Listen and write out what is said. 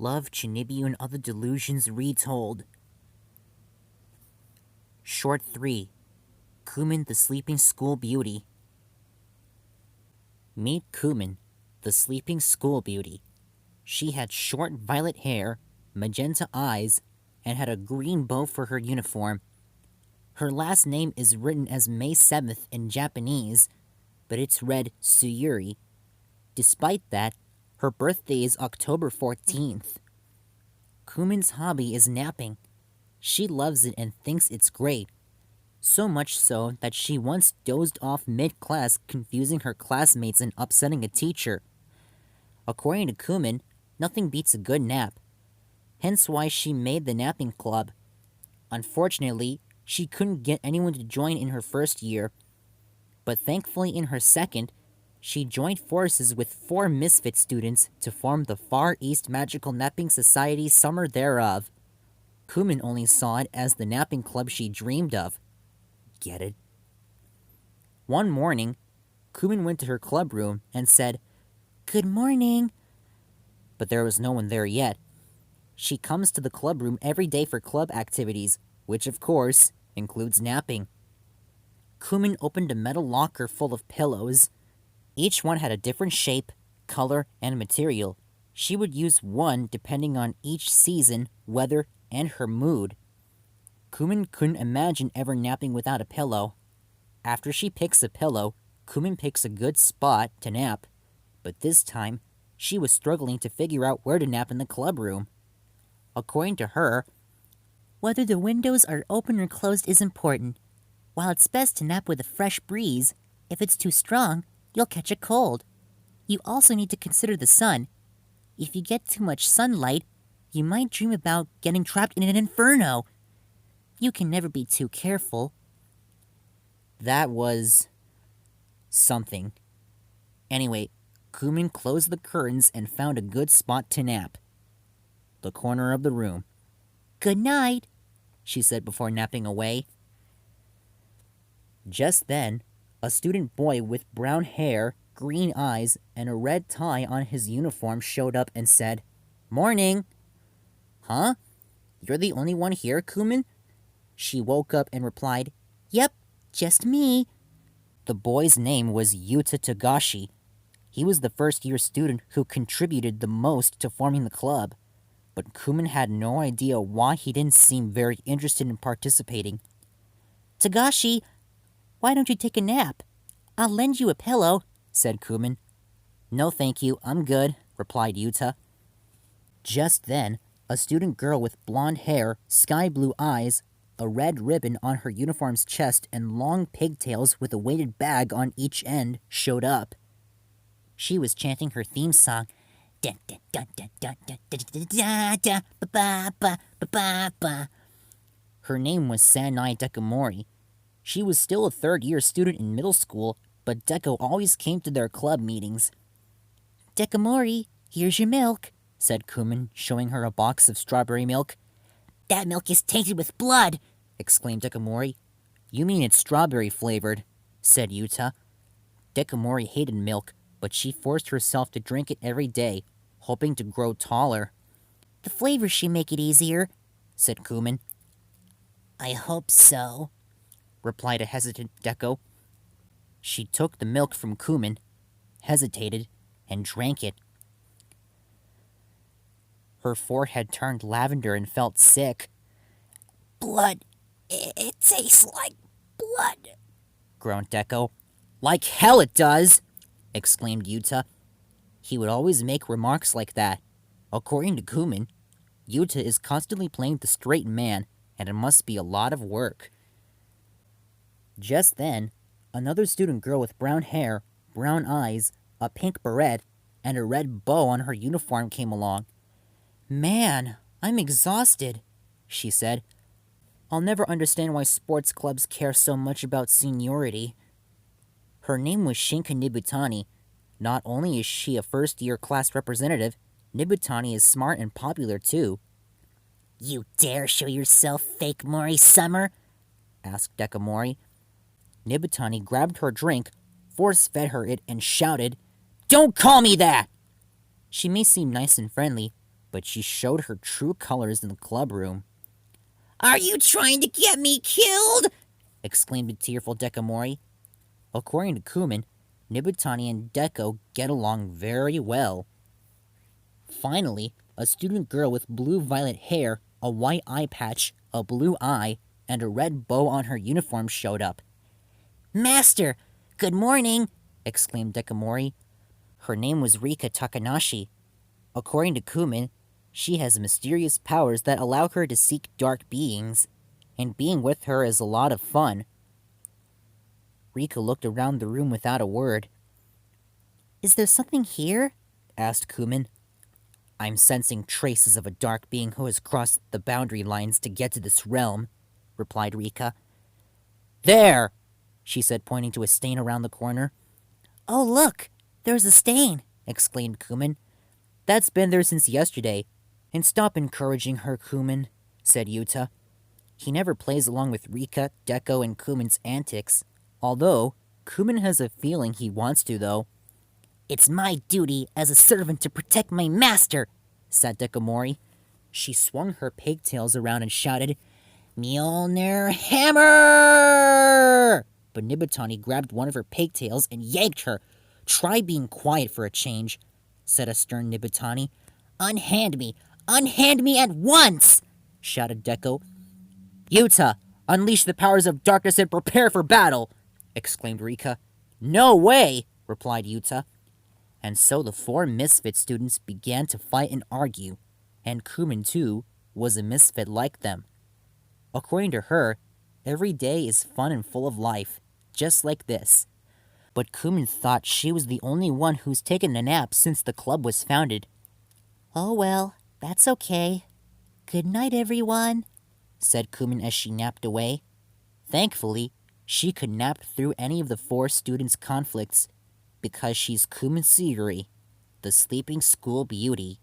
Love Chunibyo and Other Delusions retold. Short 3. Kumin, the Sleeping School Beauty. Meet Kumin, the Sleeping School Beauty. She had short violet hair, magenta eyes, and had a green bow for her uniform. Her last name is written as May 7th in Japanese, but it's read Suyuri. Despite that, her birthday is October 14th. Kumin's hobby is napping. She loves it and thinks it's great. So much so that she once dozed off mid-class, confusing her classmates and upsetting a teacher. According to Kumin, nothing beats a good nap. Hence why she made the napping club. Unfortunately, she couldn't get anyone to join in her first year. But thankfully in her second, she joined forces with 4 misfit students to form the Far East Magical Napping Society summer thereof. Kumin only saw it as the napping club she dreamed of. Get it? One morning, Kumin went to her club room and said, "Good morning." But there was no one there yet. She comes to the club room every day for club activities, which of course includes napping. Kumin opened a metal locker full of pillows. Each one had a different shape, color, and material. She would use one depending on each season, weather, and her mood. Kumin couldn't imagine ever napping without a pillow. After she picks a pillow, Kumin picks a good spot to nap. But this time, she was struggling to figure out where to nap in the club room. According to her, whether the windows are open or closed is important. While it's best to nap with a fresh breeze, if it's too strong, you'll catch a cold. You also need to consider the sun. If you get too much sunlight, you might dream about getting trapped in an inferno. You can never be too careful. That was something. Anyway, Kumin closed the curtains and found a good spot to nap. The corner of the room. "Good night," she said before napping away. Just then, a student boy with brown hair, green eyes, and a red tie on his uniform showed up and said, "Morning." "Huh? You're the only one here, Kumin?" She woke up and replied, "Yep, just me." The boy's name was Yuta Togashi. He was the first-year student who contributed the most to forming the club, but Kumin had no idea why he didn't seem very interested in participating. "Togashi, why don't you take a nap? I'll lend you a pillow," said Kumin. "No thank you, I'm good," replied Yuta. Just then, a student girl with blonde hair, sky blue eyes, a red ribbon on her uniform's chest, and long pigtails with a weighted bag on each end showed up. She was chanting her theme song. Her name was Sanai Dekamori. She was still a third-year student in middle school, but Deko always came to their club meetings. "Dekamori, here's your milk," said Kumin, showing her a box of strawberry milk. "That milk is tainted with blood," exclaimed Dekamori. "You mean it's strawberry-flavored," said Yuta. Dekamori hated milk, but she forced herself to drink it every day, hoping to grow taller. "The flavors should make it easier," said Kumin. "I hope so," replied a hesitant Deko. She took the milk from Kumin, hesitated, and drank it. Her forehead turned lavender and felt sick. "Blood. It tastes like blood," groaned Deko. "Like hell it does!" exclaimed Yuta. He would always make remarks like that. According to Kumin, Yuta is constantly playing the straight man, and it must be a lot of work. Just then, another student girl with brown hair, brown eyes, a pink beret, and a red bow on her uniform came along. "Man, I'm exhausted," she said. "I'll never understand why sports clubs care so much about seniority." Her name was Shinka Nibutani. Not only is she a first-year class representative, Nibutani is smart and popular too. "You dare show yourself, fake Mori Summer?" asked Dekamori. Nibutani grabbed her drink, force-fed her it, and shouted, "Don't call me that!" She may seem nice and friendly, but she showed her true colors in the club room. "Are you trying to get me killed?" exclaimed the tearful Dekamori. According to Kumin, Nibutani and Deko get along very well. Finally, a student girl with blue-violet hair, a white eye patch, a blue eye, and a red bow on her uniform showed up. "Master, good morning," exclaimed Dekamori. Her name was Rika Takanashi. According to Kumin, she has mysterious powers that allow her to seek dark beings, and being with her is a lot of fun. Rika looked around the room without a word. "Is there something here?" asked Kumin. I'm sensing traces of a dark being who has crossed the boundary lines to get to this realm, replied Rika. There! She said, pointing to a stain around the corner. "Oh, look! There's a stain!" exclaimed Kumin. That's been there since yesterday. And stop encouraging her, Kumin, said Yuta. He never plays along with Rika, Deko, and Kumin's antics. Although, Kumin has a feeling he wants to, though. "It's my duty as a servant to protect my master," said Dekamori. She swung her pigtails around and shouted, "Mjolnir hammer!" But Nibutani grabbed one of her pigtails and yanked her. Try being quiet for a change, said a stern Nibutani. Unhand me! Unhand me at once! Shouted Deko. Yuta, unleash the powers of darkness and prepare for battle! Exclaimed Rika. No way! Replied Yuta. And so the four misfit students began to fight and argue, and Kumin, too, was a misfit like them. According to her, every day is fun and full of life, just like this. But Kumin thought she was the only one who's taken a nap since the club was founded. "Oh well, that's okay. Good night, everyone," said Kumin as she napped away. Thankfully, she could nap through any of the four students' conflicts, because she's Kumin Suguri, the sleeping school beauty.